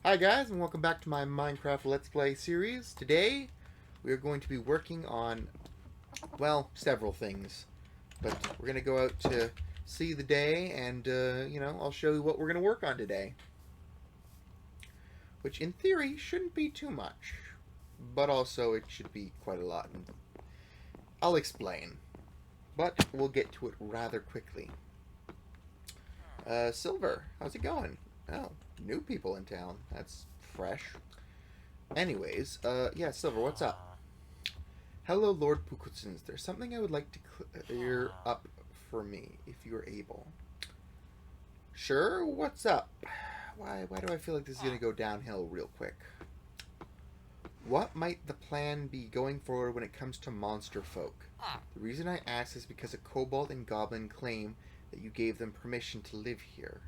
Hi guys, and welcome back to my Minecraft Let's Play series. Today, we are going to be working on, well, several things. But we're going to go out to see the day, and, I'll show you what we're going to work on today. Which, in theory, shouldn't be too much. But also, it should be quite a lot. And I'll explain. But we'll get to it rather quickly. Silver, how's it going? Oh, new people in town. That's fresh. Anyways, yeah, Silver, what's up? Hello, Lord Pukutsins. There's something I would like to clear up for me, if you're able. Sure, what's up? Why do I feel like this is going to go downhill real quick? What might the plan be going forward when it comes to monster folk? The reason I ask is because a kobold and goblin claim that you gave them permission to live here.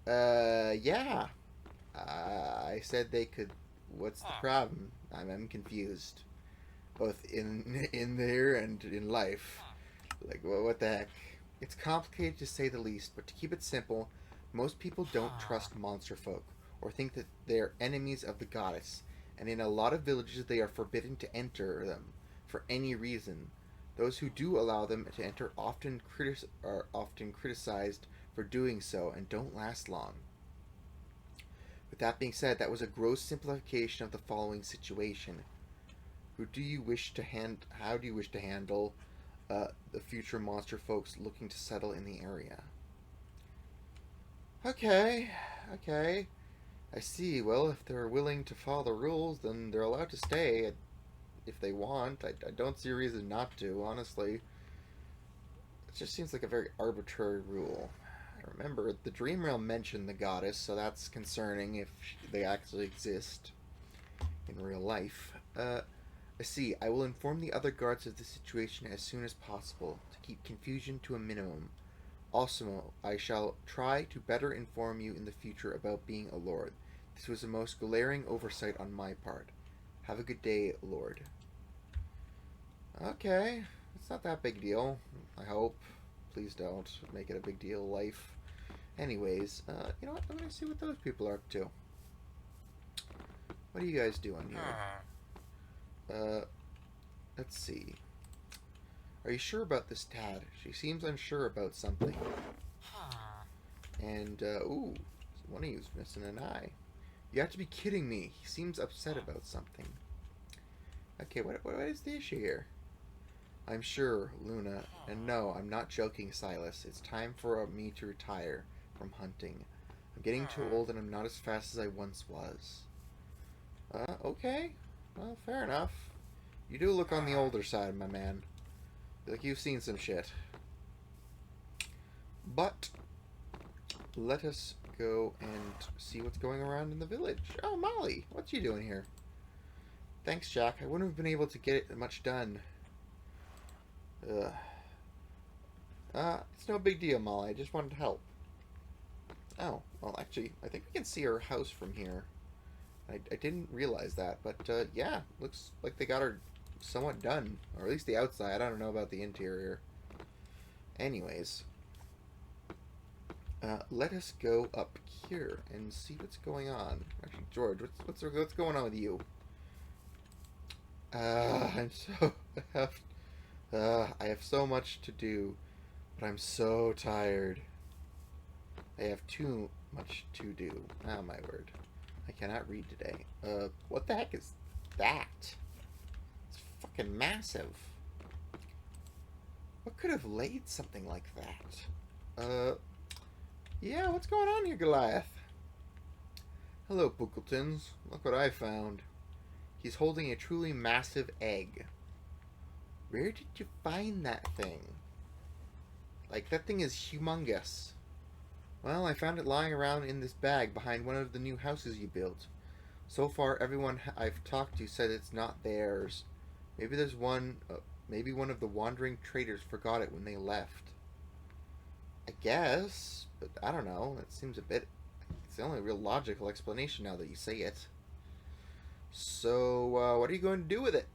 Yeah. I said they could. What's the problem? I'm confused. Both in there and in life. Like, what the heck? It's complicated to say the least, but to keep it simple, most people don't trust monster folk, or think that they are enemies of the goddess, and in a lot of villages they are forbidden to enter them, for any reason. Those who do allow them to enter are often criticized for doing so, and don't last long. With that being said, that was a gross simplification of the following situation. How do you wish to handle the future monster folks looking to settle in the area? Okay. I see. Well, if they're willing to follow the rules, then they're allowed to stay if they want. I don't see a reason not to, honestly. It just seems like a very arbitrary rule. Remember, the dream realm mentioned the goddess, so that's concerning if they actually exist in real life. I see. I will inform the other guards of the situation as soon as possible to keep confusion to a minimum. Also, I shall try to better inform you in the future about being a lord. This was the most glaring oversight on my part. Have a good day, Lord. Okay, it's not that big deal, I hope. Please don't make it a big deal, life. Anyways, you know what? I'm gonna see what those people are up to. What are you guys doing here? Let's see. Are you sure about this Tad? She seems unsure about something. And, ooh, one of you's missing an eye. You have to be kidding me. He seems upset about something. Okay, what is the issue here? I'm sure, Luna. And no, I'm not joking, Silas. It's time for me to retire from hunting. I'm getting too old and I'm not as fast as I once was. Okay. Well, fair enough. You do look on the older side, my man. Like you've seen some shit. But let us go and see what's going around in the village. Oh, Molly, what's you doing here? Thanks, Jack. I wouldn't have been able to get much done. Ugh. It's no big deal, Molly. I just wanted to help. Oh, well, actually, I think we can see her house from here. I didn't realize that, but, yeah, looks like they got her somewhat done. Or at least the outside. I don't know about the interior. Anyways. Let us go up here and see what's going on. Actually, George, what's going on with you? I'm so... I have so much to do, but I'm so tired. I have too much to do. Oh, my word. I cannot read today. What the heck is that? It's fucking massive. What could have laid something like that? Yeah, what's going on here, Goliath? Hello, Bookletons. Look what I found. He's holding a truly massive egg. Where did you find that thing? Like, that thing is humongous. Well, I found it lying around in this bag behind one of the new houses you built. So far, everyone I've talked to said it's not theirs. Maybe there's one... maybe one of the wandering traders forgot it when they left. I guess, but I don't know. It seems a bit... It's the only real logical explanation now that you say it. So, what are you going to do with it?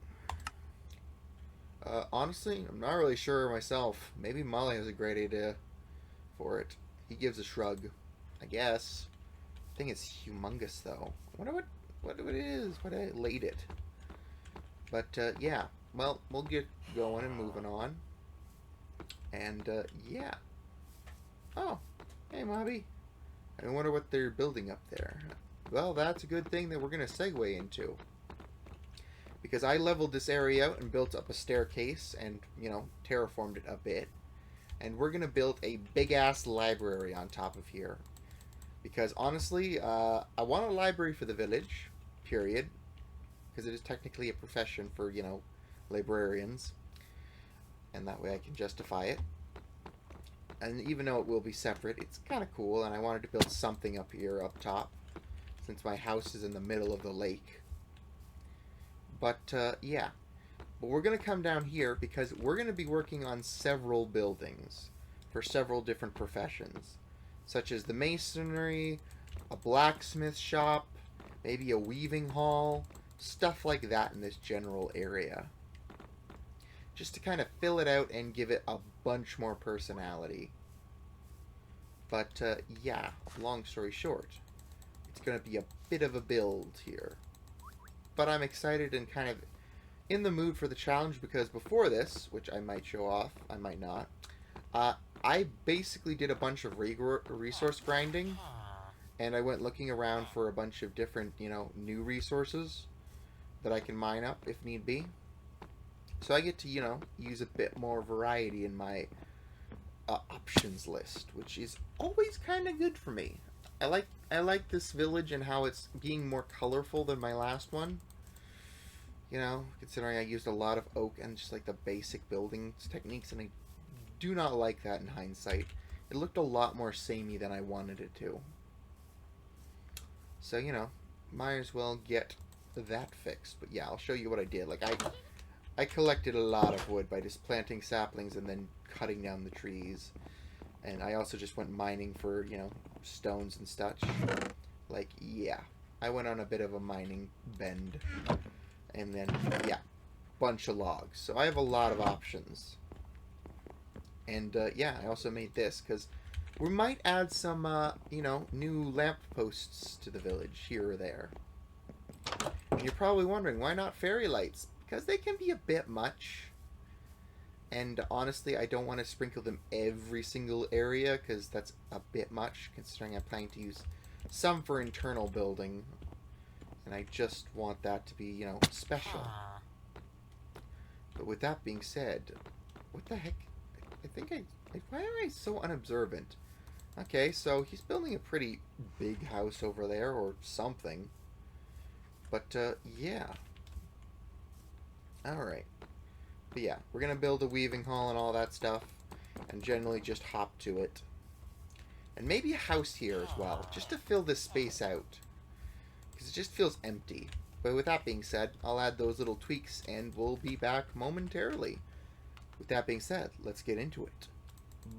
Honestly, I'm not really sure myself. Maybe Molly has a great idea for it. He gives a shrug. I guess. thing is humongous, though. I wonder what it is, what I laid it. But, yeah. Well, we'll get going and moving on. And, yeah. Oh, hey, Mobby. I wonder what they're building up there. Well, that's a good thing that we're going to segue into. Because I leveled this area out and built up a staircase and, you know, terraformed it a bit. And we're going to build a big-ass library on top of here. Because, honestly, I want a library for the village, period. Because it is technically a profession for, you know, librarians. And that way I can justify it. And even though it will be separate, it's kind of cool. And I wanted to build something up here, up top. Since my house is in the middle of the lake. But, yeah. But we're going to come down here because we're going to be working on several buildings for several different professions. Such as the masonry, a blacksmith shop, maybe a weaving hall, stuff like that in this general area. Just to kind of fill it out and give it a bunch more personality. But, yeah, long story short, it's going to be a bit of a build here. But I'm excited and kind of in the mood for the challenge because before this, which I might show off, I might not, I basically did a bunch of resource grinding, and I went looking around for a bunch of different, you know, new resources that I can mine up if need be. So I get to, you know, use a bit more variety in my options list, which is always kind of good for me. I like this village and how it's being more colorful than my last one. You know, considering I used a lot of oak and just like the basic building techniques, and I do not like that in hindsight. It looked a lot more samey than I wanted it to. So, you know, might as well get that fixed. But yeah, I'll show you what I did. Like, I collected a lot of wood by just planting saplings and then cutting down the trees. And I also just went mining for, you know, stones and such. Like, yeah. I went on a bit of a mining bend. And then, yeah, bunch of logs. So I have a lot of options. And, yeah, I also made this, because we might add some, you know, new lampposts to the village, here or there. And you're probably wondering, why not fairy lights? Because they can be a bit much. And, honestly, I don't want to sprinkle them every single area, because that's a bit much, considering I'm planning to use some for internal building. And I just want that to be, you know, special. But with that being said, what the heck? I think why am I so unobservant? Okay, so he's building a pretty big house over there, or something. But, yeah. Alright. But yeah, we're gonna build a weaving hall and all that stuff. And generally just hop to it. And maybe a house here as well, just to fill this space out. Because it just feels empty. But with that being said, I'll add those little tweaks and we'll be back momentarily. With that being said, let's get into it.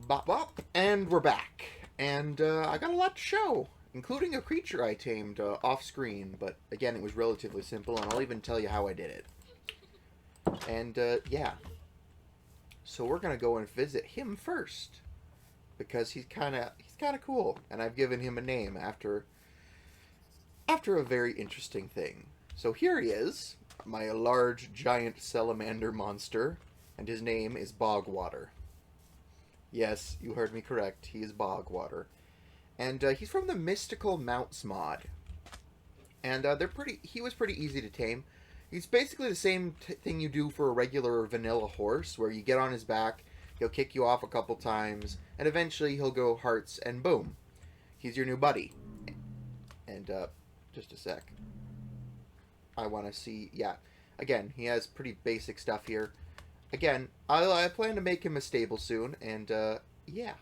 Bop bop, and we're back. And I got a lot to show, including a creature I tamed off screen. But again, it was relatively simple, and I'll even tell you how I did it. And yeah. So we're gonna go and visit him first. Because he's kinda cool. And I've given him a name after a very interesting thing. So here he is, my large giant salamander monster, and his name is Bogwater. Yes, you heard me correct, he is Bogwater. And he's from the Mystical Mounts mod. And he was pretty easy to tame. He's basically the same thing you do for a regular vanilla horse, where you get on his back, he'll kick you off a couple times, and eventually he'll go hearts, and boom. He's your new buddy. And, just a sec. I want to see, yeah. Again, he has pretty basic stuff here. Again, I plan to make him a stable soon, and, yeah.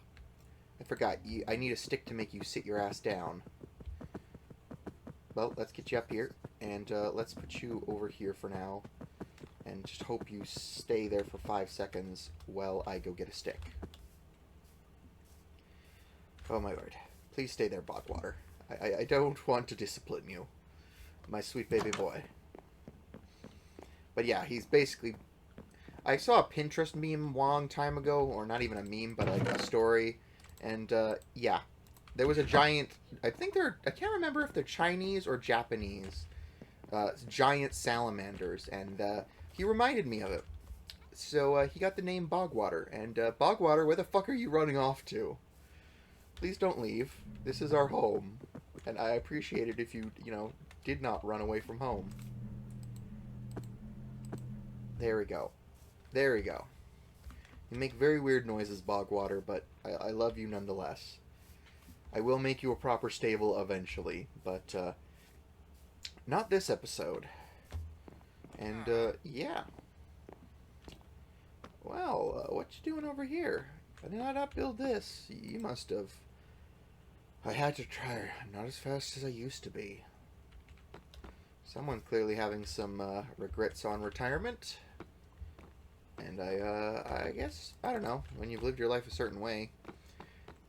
I forgot, I need a stick to make you sit your ass down. Well, let's get you up here, and, let's put you over here for now. And just hope you stay there for 5 seconds while I go get a stick. Oh my word. Please stay there, Bogwater. I don't want to discipline you, my sweet baby boy. But yeah, he's basically... I saw a Pinterest meme a long time ago, or not even a meme, but like a story. And yeah, there was a giant. I think they're. I can't remember if they're Chinese or Japanese. Giant salamanders, and he reminded me of it. So he got the name Bogwater. And Bogwater, where the fuck are you running off to? Please don't leave. This is our home, and I appreciate it if you, did not run away from home. There we go. There we go. You make very weird noises, Bogwater, but I love you nonetheless. I will make you a proper stable eventually, but not this episode. And yeah. Well, what you doing over here? I did not build this. You must have. I had to try. I'm not as fast as I used to be. Someone clearly having some regrets on retirement. And I guess, I don't know, when you've lived your life a certain way,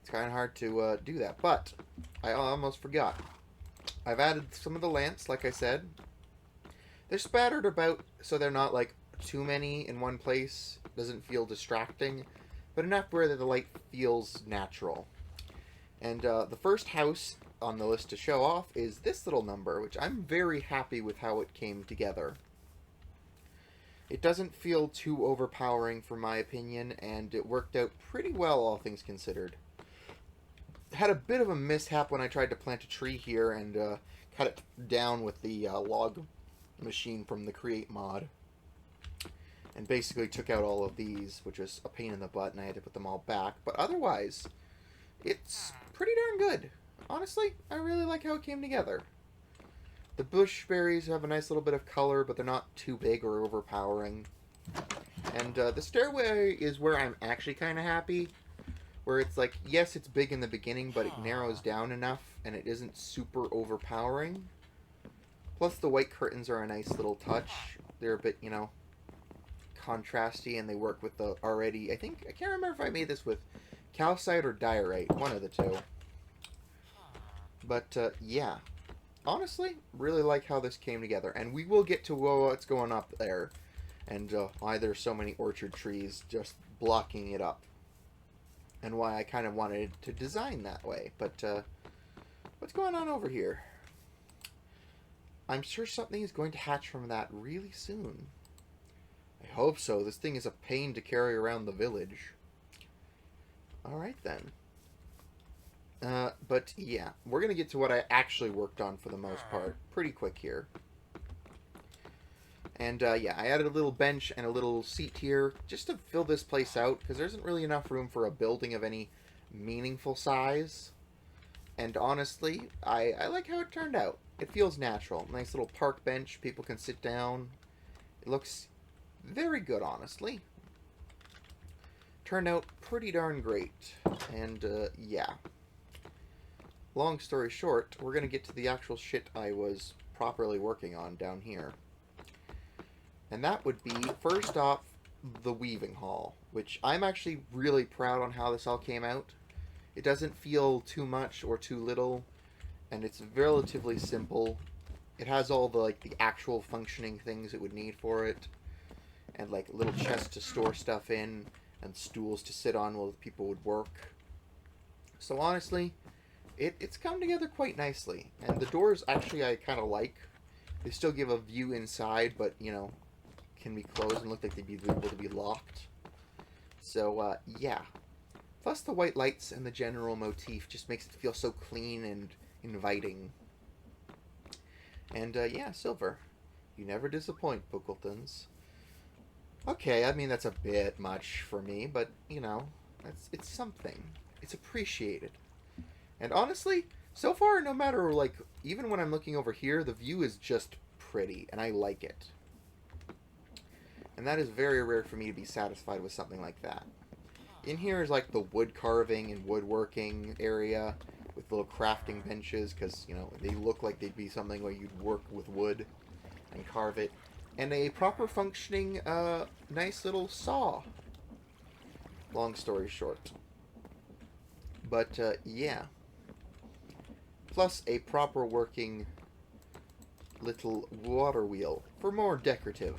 it's kind of hard to do that. But I almost forgot. I've added some of the lamps, like I said. They're spattered about, so they're not like too many in one place. Doesn't feel distracting, but enough where the light feels natural. And the first house on the list to show off is this little number, which I'm very happy with how it came together. It doesn't feel too overpowering for my opinion, and it worked out pretty well, all things considered. Had a bit of a mishap when I tried to plant a tree here and cut it down with the log machine from the creat mod. And basically took out all of these, which was a pain in the butt, and I had to put them all back. But otherwise, it's pretty darn good. Honestly, I really like how it came together. The bush berries have a nice little bit of color, but they're not too big or overpowering. And the stairway is where I'm actually kind of happy. Where it's like, yes, it's big in the beginning, but it narrows down enough, and it isn't super overpowering. Plus, the white curtains are a nice little touch. They're a bit, contrasty, and they work with the already... I can't remember if I made this with calcite or diorite. One of the two. But, yeah. Honestly, really like how this came together. And we will get to what's going up there. And why there's so many orchard trees just blocking it up. And why I kind of wanted to design that way. But, what's going on over here? I'm sure something is going to hatch from that really soon. I hope so. This thing is a pain to carry around the village. Alright then. But yeah, we're going to get to what I actually worked on for the most part. Pretty quick here. And yeah, I added a little bench and a little seat here just to fill this place out, because there isn't really enough room for a building of any meaningful size. And honestly, I like how it turned out. It feels natural. Nice little park bench. People can sit down. It looks very good, honestly. Turned out pretty darn great. And, yeah. Long story short, we're going to get to the actual shit I was properly working on down here. And that would be, first off, the weaving hall, which I'm actually really proud on how this all came out. It doesn't feel too much or too little, and it's relatively simple. It has all the, the actual functioning things it would need for it, and, little chests to store stuff in, and stools to sit on while people would work. So, honestly, it's come together quite nicely. And the doors, actually, I kind of like. They still give a view inside, but, can be closed and look like they'd be able to be locked. So, yeah. Plus the white lights and the general motif just makes it feel so clean and inviting. And, yeah, silver. You never disappoint, Bookletons. Okay, I mean, that's a bit much for me, but, it's something. It's appreciated. And honestly, so far, no matter, even when I'm looking over here, the view is just pretty, and I like it. And that is very rare for me to be satisfied with something like that. In here is, the wood carving and woodworking area with little crafting benches, because, they look like they'd be something where you'd work with wood and carve it. And a proper functioning, nice little saw. Long story short. But, yeah. Plus a proper working little water wheel for more decorative.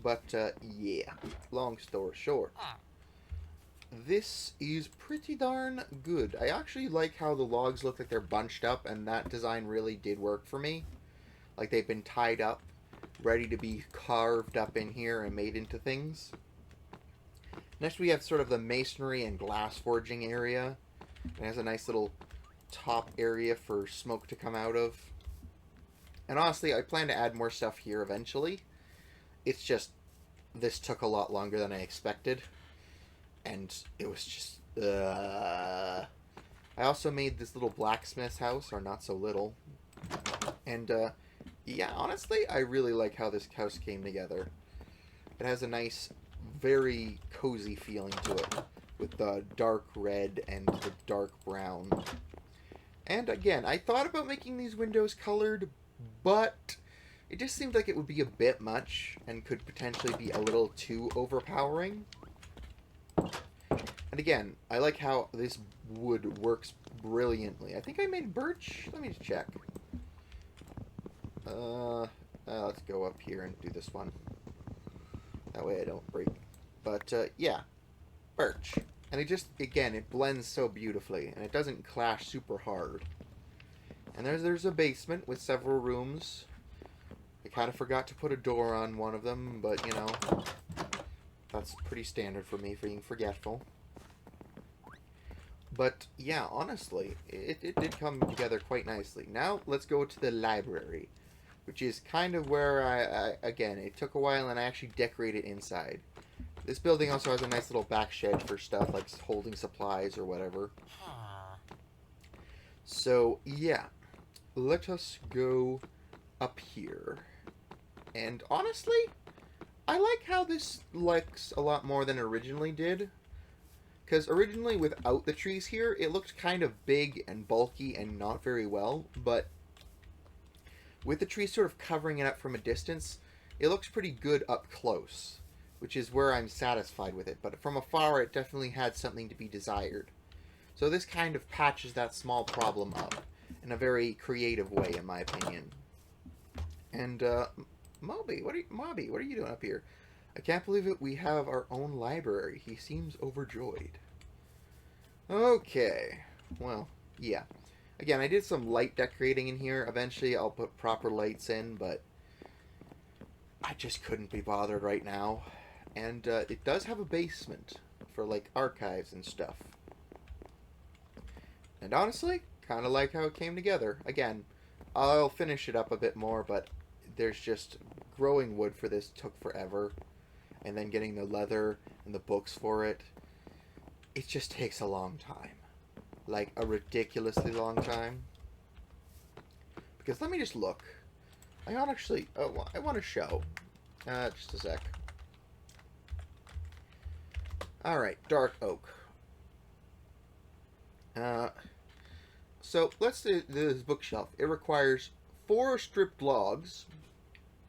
But, yeah. Long story short. this is pretty darn good. I actually like how the logs look like they're bunched up, and that design really did work for me. Like they've been tied up, ready to be carved up in here and made into things. Next we have sort of the masonry and glass forging area. It has a nice little top area for smoke to come out of. And honestly, I plan to add more stuff here eventually. It's just, this took a lot longer than I expected. And it was just, I also made this little blacksmith's house, or not so little. And, yeah, honestly, I really like how this house came together. It has a nice, very cozy feeling to it, with the dark red and the dark brown. And again, I thought about making these windows colored, but it just seemed like it would be a bit much and could potentially be a little too overpowering. And again, I like how this wood works brilliantly. I think I made birch. Let me just check. Let's go up here and do this one. That way I don't break. But, yeah. Birch. And it just, again, it blends so beautifully. And it doesn't clash super hard. And there's a basement with several rooms. I kind of forgot to put a door on one of them, but, you know, that's pretty standard for me, for being forgetful. But, yeah, honestly, it did come together quite nicely. Now, let's go to the library, which is kind of where again, it took a while and I actually decorated inside. This building also has a nice little back shed for stuff, like holding supplies or whatever. So, yeah, let us go up here. And honestly, I like how this looks a lot more than it originally did. Because originally, without the trees here, it looked kind of big and bulky and not very well. But with the trees sort of covering it up from a distance, it looks pretty good up close. Which is where I'm satisfied with it. But from afar, it definitely had something to be desired. So this kind of patches that small problem up in a very creative way, in my opinion. And, Mobby, what are you doing up here? I can't believe it, we have our own library. He seems overjoyed. Okay. Well, yeah. Again, I did some light decorating in here. Eventually, I'll put proper lights in, but I just couldn't be bothered right now. And, it does have a basement for, like, archives and stuff. And honestly, kind of like how it came together. Again, I'll finish it up a bit more, but there's just growing wood for this took forever. And then getting the leather and the books for it. It just takes a long time. Like, a ridiculously long time. Because let me just look. I want to show. Just a sec. Alright, dark oak. So, let's do this bookshelf. It requires 4 stripped logs.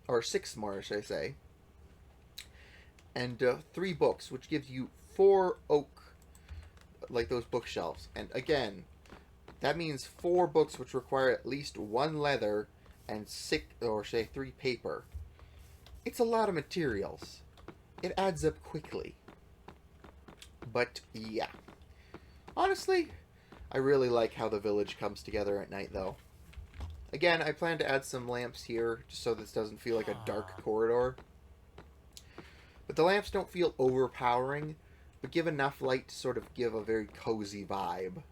Or 6 more, should I say. And 3 books, which gives you 4 oak, like those bookshelves. And again, that means 4 books which require at least 1 leather and 3 paper. It's a lot of materials. It adds up quickly. But yeah. Honestly, I really like how the village comes together at night, though. Again, I plan to add some lamps here, just so this doesn't feel like a dark corridor. But the lamps don't feel overpowering, but give enough light to sort of give a very cozy vibe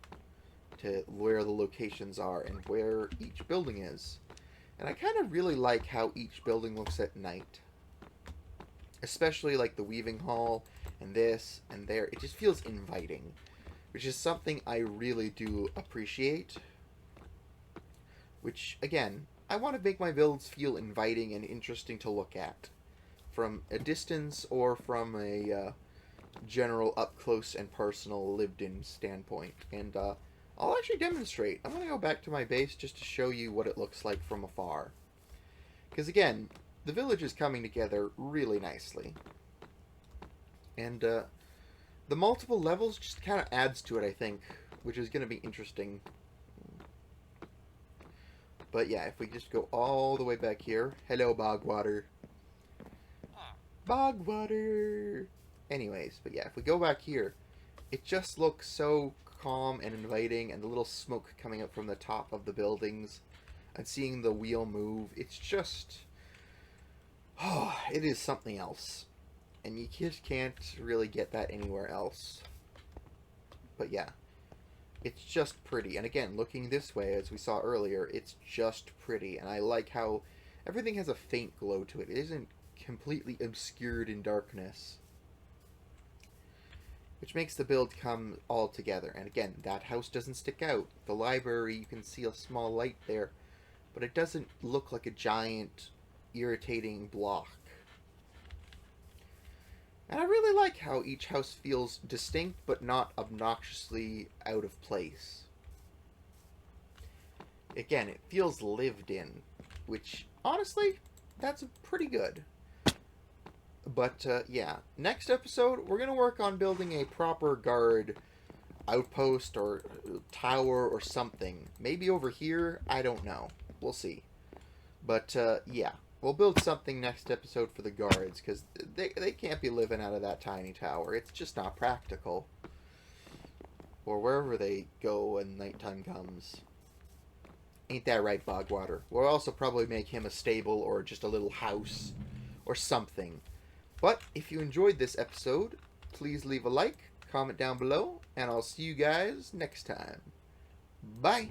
to where the locations are and where each building is. And I kind of really like how each building looks at night. Especially like the weaving hall and this and there. It just feels inviting, which is something I really do appreciate. Which, again, I want to make my builds feel inviting and interesting to look at. From a distance or from a general up-close and personal lived-in standpoint. And I'll actually demonstrate. I'm going to go back to my base just to show you what it looks like from afar. Because again, the village is coming together really nicely. And the multiple levels just kind of adds to it, I think, which is going to be interesting. But yeah, if we just go all the way back here. Hello, Bogwater. Bogwater! Anyways, but yeah, if we go back here, It just looks so calm and inviting, and the little smoke coming up from the top of the buildings, and seeing the wheel move, it's just... Oh, it is something else. And you just can't really get that anywhere else. But yeah, it's just pretty. And again, looking this way, as we saw earlier, it's just pretty. And I like how everything has a faint glow to it. It isn't completely obscured in darkness, which makes the build come all together. And again, that house doesn't stick out. The library, you can see a small light there, but it doesn't look like a giant, irritating block. And I really like how each house feels distinct, but not obnoxiously out of place. Again, it feels lived in, which, honestly, that's pretty good. But, yeah. Next episode, we're going to work on building a proper guard outpost or tower or something. Maybe over here, I don't know. We'll see. But, yeah. We'll build something next episode for the guards, because they can't be living out of that tiny tower. It's just not practical. Or wherever they go when nighttime comes. Ain't that right, Bogwater? We'll also probably make him a stable or just a little house or something. But if you enjoyed this episode, please leave a like, comment down below, and I'll see you guys next time. Bye!